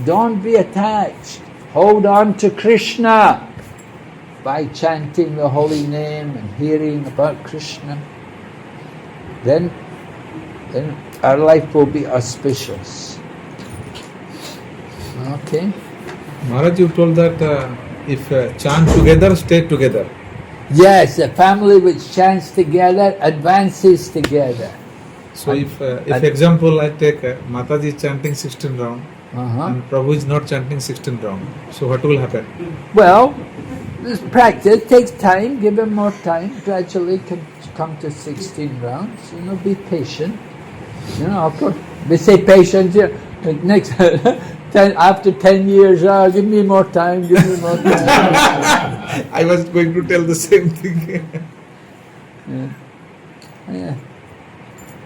Don't be attached. Hold on to Krishna by chanting the holy name and hearing about Krishna. Then our life will be auspicious. Okay?
Maharaj, you told that if chant together, stay together.
Yes, a family which chants together advances together.
So if example I take Mataji is chanting 16 round and Prabhu is not chanting 16 round, so what will happen?
Well, this practice takes time. Give him more time. Gradually come to 16 rounds. Be patient. Of course, we say patient. Next, after 10 years, give me more time. Give me more time.
I was going to tell the same thing.
Yeah.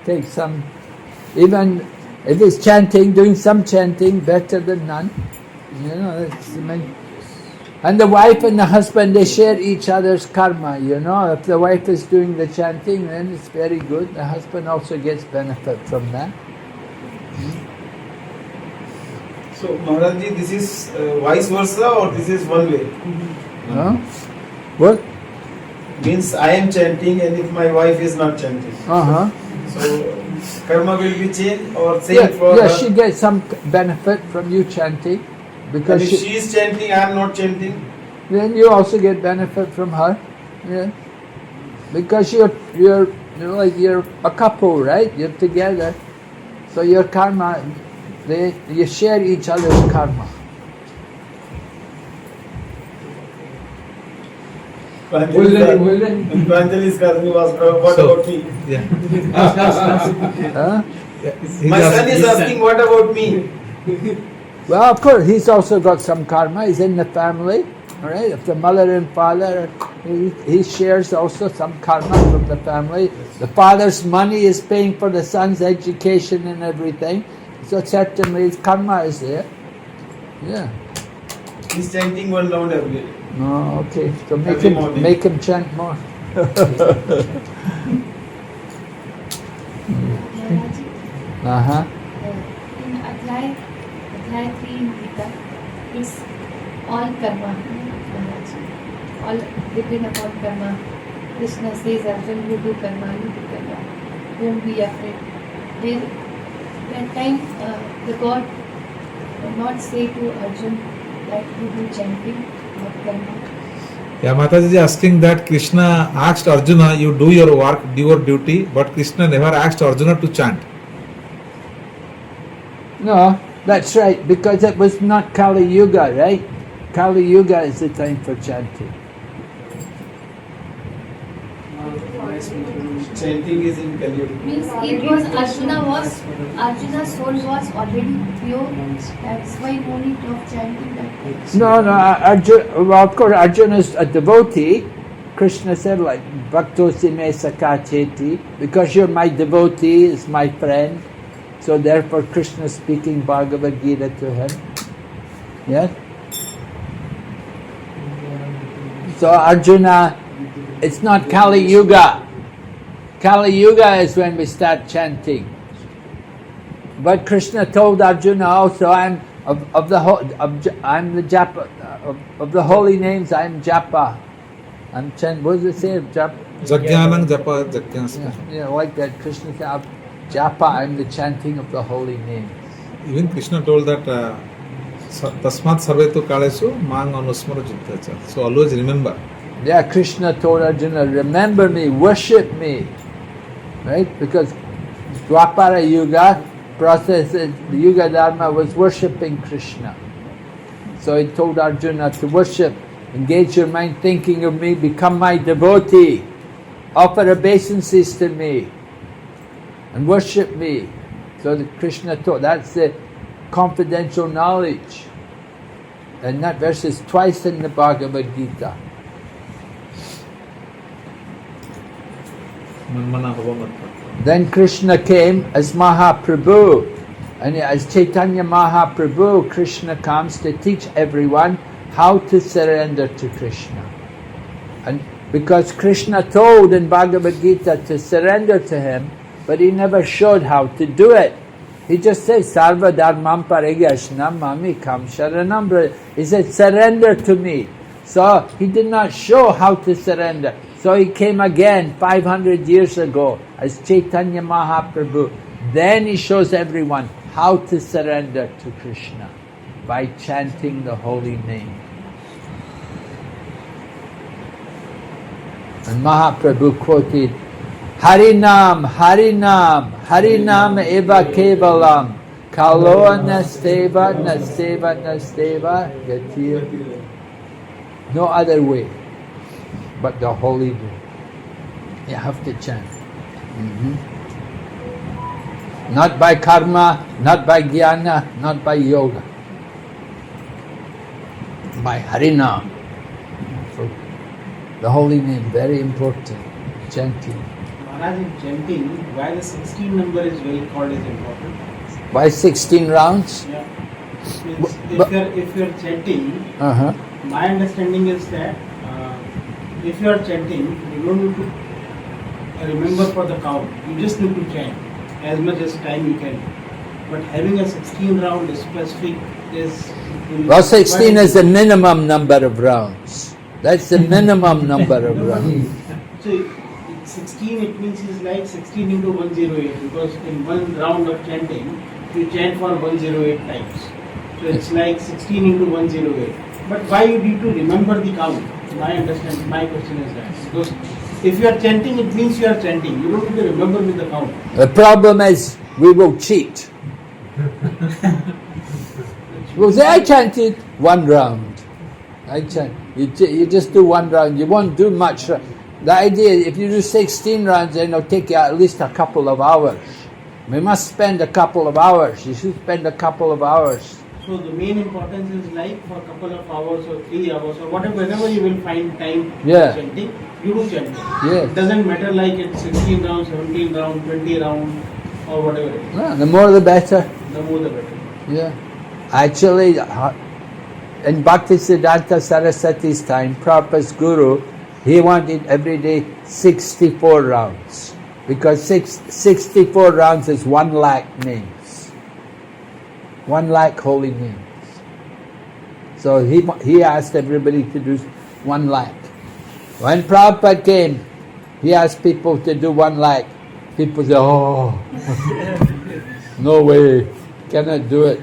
Take some. Even if it's chanting, doing some chanting, better than none. And the wife and the husband, they share each other's karma, If the wife is doing the chanting, then it's very good. The husband also gets benefit from that.
So, Maharajji, this is vice versa or this is one way?
Huh? What?
Means I am chanting and if my wife is not chanting. So, karma will be changed or same for her?
She gets some benefit from you chanting. Because
and if she is chanting, I am not chanting?
Then you also get benefit from her. Yeah. Because you're a couple, right? You're together. So your karma, you share each other's karma.
Pranjali is asking what about me?
Yeah.
My son is asking what about me?
Well, of course, he's also got some karma. He's in the family, all right? If the mother and father, he shares also some karma from the family. The father's money is paying for the son's education and everything. So certainly his karma is there. Yeah.
He's chanting one round every day.
Oh, okay. So
Every
make him chant more. Uh-huh.
In Adhyay 3 in Gita, is all karma. All depend upon karma. Krishna says, Arjun, you do karma, don't be afraid. That time, the God will not say to Arjun that you do chanting or karma.
Yeah, Mataji is asking that Krishna asked Arjuna, you do your work, do your duty, but Krishna never asked Arjuna to chant.
No, that's right, because it was not Kali Yuga, right? Kali Yuga is the time for chanting.
Chanting is in Kali Yuga.
Means it was Arjuna's soul was already pure. That's why no need of chanting that.
No, Arjuna, well, of course, Arjuna is a devotee. Krishna said, like, Bhaktosi me sakacheti, because you're my devotee, is my friend. So therefore, Krishna is speaking Bhagavad Gita to him. Yes? So Arjuna, it's not Kali Yuga. Kali Yuga is when we start chanting. But Krishna told Arjuna also, I'm of the japa of the holy names. I'm japa. I'm chant. What does it say? Japa.
Jagyanam japa jagyanasma.
Yeah, like that. Krishna said, japa. I'm the chanting of the holy names.
Even Krishna told that tasmat sarvetu kalesu mang anusmara jitacha. So always remember.
Yeah, Krishna told Arjuna, remember me, worship me. Right? Because Dwapara Yuga process, the Yuga Dharma was worshipping Krishna. So he told Arjuna to worship, engage your mind thinking of me, become my devotee, offer obeisances to me, and worship me. So that Krishna taught, that's the confidential knowledge. And that verse is twice in the Bhagavad Gita. Then Krishna came as Mahaprabhu, and as Chaitanya Mahaprabhu, Krishna comes to teach everyone how to surrender to Krishna. And Because Krishna told in Bhagavad Gita to surrender to him, but he never showed how to do it. He just said, Sarva Dharmam Parigyashnam Mami Kam Sharanam Braja. He said, surrender to me. So he did not show how to surrender. So he came again 500 years ago as Chaitanya Mahaprabhu. Then he shows everyone how to surrender to Krishna by chanting the holy name. And Mahaprabhu quoted, Harinam, Harinam, Harinam eva kevalam, kaloa nasteva, nasteva, nasteva, yatir. No other way but the holy way. You have to chant. Not by karma, not by jnana, not by yoga. By Harinam. So, the holy name, very important. Chanting.
Maharaj, in chanting, why the 16 number is very called is important?
Why 16 rounds?
Yeah. Means if you're chanting, my understanding is that if you are chanting, you don't need to remember for the count. You just need to chant as much as time you can. But having a 16 round specific is...
Well, 16 is the minimum number of rounds. That's the minimum number of rounds.
So 16, it means is like 16 into 108, because in one round of chanting, you chant for 108 times. So it's like 16 into 108. But why you need to remember the count? My question is that. Because if you are chanting, it means you are chanting. You don't need to remember with the count.
The problem is, we will cheat. We'll say, I chanted one round. I chant. You just do one round. You won't do much. The idea is, if you do 16 rounds, then it'll take you at least a couple of hours. We must spend a couple of hours. You should spend a couple of hours.
So the main importance is like for a couple of hours or 3 hours or whatever, whenever you will find time for chanting, you do chanting.
Yes.
It doesn't matter like it's 16 rounds, 17 rounds, 20 rounds or whatever it is.
Yeah, the more the better.
The more the better.
Yeah. Actually, in Bhaktisiddhanta Saraswati's time, Prabhupada's guru, he wanted every day 64 rounds. Because 64 rounds is 1 lakh names. 1 lakh holy names. So he asked everybody to do 1 lakh. When Prabhupada came, he asked people to do 1 lakh. People said, oh, no way, cannot do it.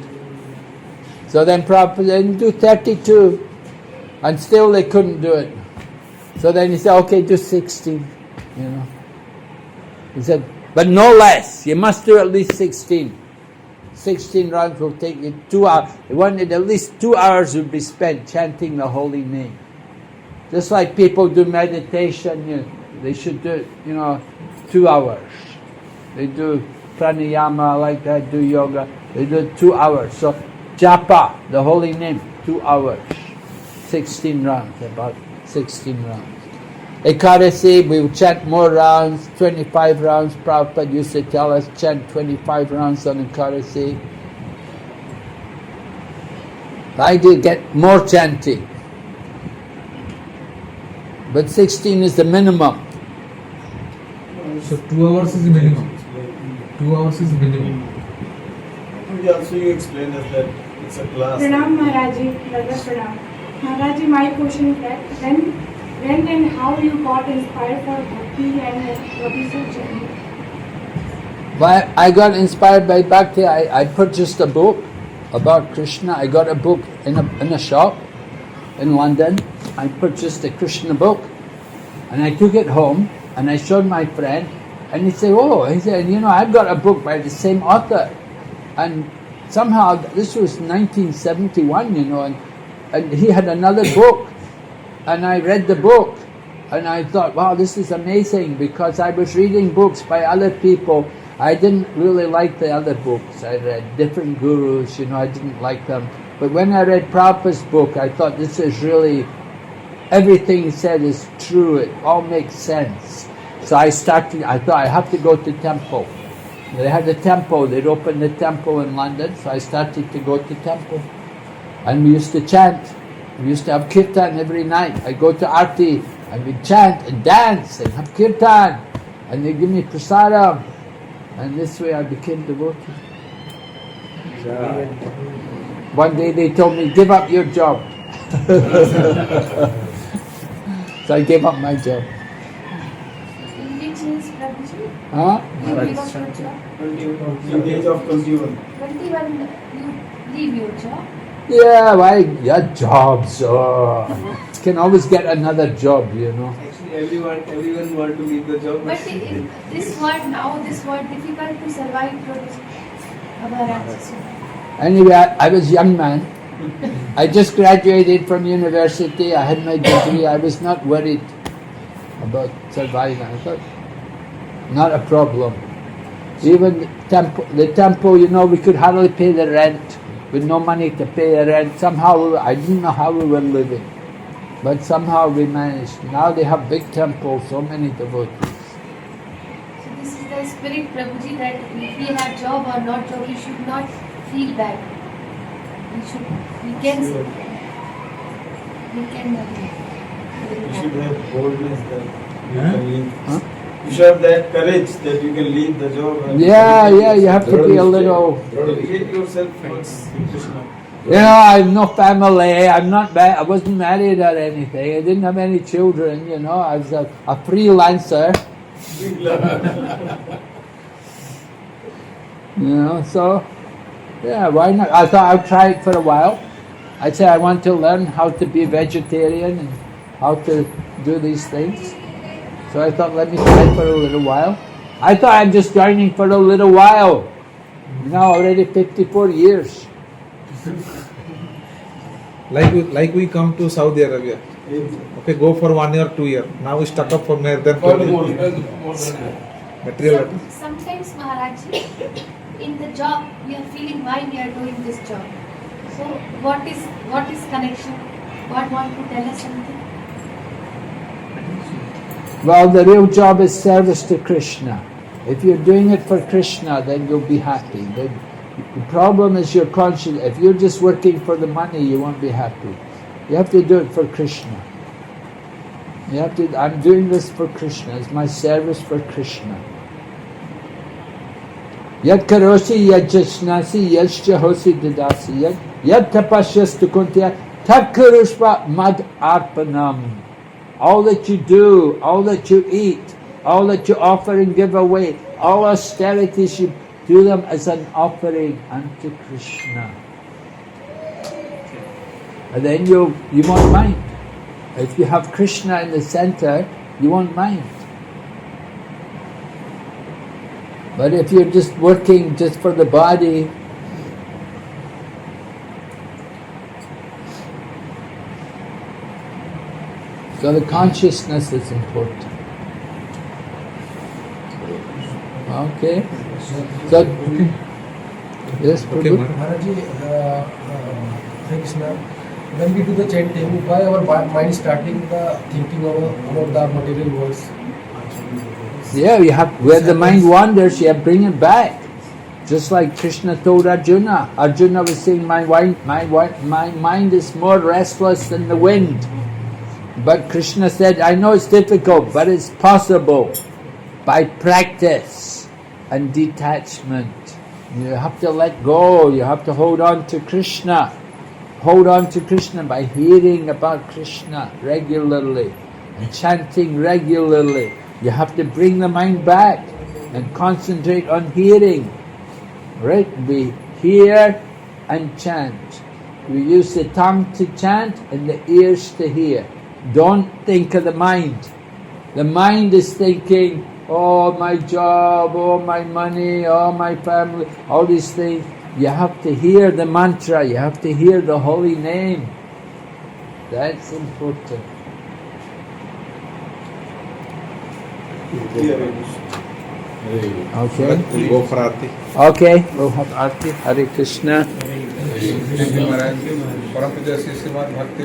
So then Prabhupada said, do 32. And still they couldn't do it. So then he said, okay, do 16. He said, but no less. You must do at least 16. 16 rounds will take you 2 hours. He wanted at least 2 hours would be spent chanting the holy name. Just like people do meditation, they should do 2 hours. They do pranayama like that, do yoga. They do 2 hours. So japa, the holy name, 2 hours. 16 rounds, about 16 rounds. Ekadasi, we will chant more rounds, 25 rounds. Prabhupada used to tell us, chant 25 rounds on Ekadasi. The idea get more chanting. But 16 is the minimum.
So 2 hours is the minimum. 2 hours is the minimum.
Also you explained us that it's a class.
Pranam Maharaji, Pranam. Maharaji, my question is that when and how you got inspired for bhakti and what is your journey?
Well, I got inspired by bhakti. I purchased a book about Krishna. I got a book in a shop in London. I purchased a Krishna book and I took it home and I showed my friend and he said, I've got a book by the same author. And somehow, this was 1971, and he had another book. And I read the book and I thought, wow, this is amazing, because I was reading books by other people. I didn't really like the other books. I read different gurus, I didn't like them. But when I read Prabhupada's book, I thought this is really, everything he said is true, it all makes sense. So I thought I have to go to temple. They had a temple, they'd opened the temple in London, so I started to go to temple. And we used to chant. We used to have kirtan every night. I go to Aarti and we chant and dance and have kirtan, and they give me prasadam, and this way I became devotee. One day they told me, give up your job. So I gave up my job.
In which is Prabhuji?
Huh?
You give up your job?
21. In the age of 21.
21, you leave your job?
Yeah, why? Yeah, jobs. Can always get another job, you know.
Actually, everyone want to leave the job.
But in this world now, this world difficult to survive Prabhuji.
Anyway, I was a young man. I just graduated from university. I had my degree. I was not worried about surviving. I thought, not a problem. Even the temple, you know, we could hardly pay the rent. With no money to pay the rent. Somehow, I didn't know how we were living. But somehow we managed. Now they have big temples, so many devotees.
So this is the spirit, Prabhuji, that if we have job or not job, we should not feel bad. We can
You should have boldness that you can leave.
Huh?
You should have that courage that you can leave the job. And
Yeah, you have to be a little...
Dedicate yourself towards Krishna.
You know, I have no family, I wasn't married or anything, I didn't have any children, you know, I was a freelancer. You know, so, yeah, why not? I thought I'd try it for a while. I said I want to learn how to be vegetarian and how to do these things. So I thought, let me try for a little while. I thought I'm just joining for a little while. Now already 54 years.
Like we come to Saudi Arabia. Okay, go for 1 year, 2 years. Now we stuck up for more than 20 material.
Sometimes, Maharaj, in the job, we are feeling why we are doing this job. So, what is connection? God want to tell us something?
Well, the real job is service to Krishna. If you're doing it for Krishna, then you'll be happy. The problem is your conscience. If you're just working for the money, you won't be happy. You have to do it for Krishna. You have to. I'm doing this for Krishna. It's my service for Krishna. Yad karosi yad jashnasi yad shahosi dadasi yad tapasyastu kuntya tad karushva mad arpanam. All that you do, all that you eat, all that you offer and give away, all austerities, you do them as an offering unto Krishna. And then you won't mind. If you have Krishna in the center, you won't mind. But if you're just working just for the body, so the consciousness is important. Okay. So, yes,
Okay,
Prabhu?
Maharaji, Hare Krishna. When we do the chanting, why our mind starting the thinking about the material worlds?
Yeah, you have, where the mind wanders, you have to bring it back. Just like Krishna told Arjuna. Arjuna was saying, my mind is more restless than the wind. But Krishna said, I know it's difficult, but it's possible by practice and detachment. You have to let go, you have to hold on to Krishna. Hold on to Krishna by hearing about Krishna regularly and chanting regularly. You have to bring the mind back and concentrate on hearing. Right? We hear and chant. We use the tongue to chant and the ears to hear. Don't think of the mind. The mind is thinking, oh, my job, oh, my money, oh, my family, all these things. You have to hear the mantra, you have to hear the holy name. That's important. Okay.
We go for Aarti.
Okay, we'll have Aarti. Hare Krishna.
Thank you, Maharaj. Param Pujya Sri Srimad Bhakti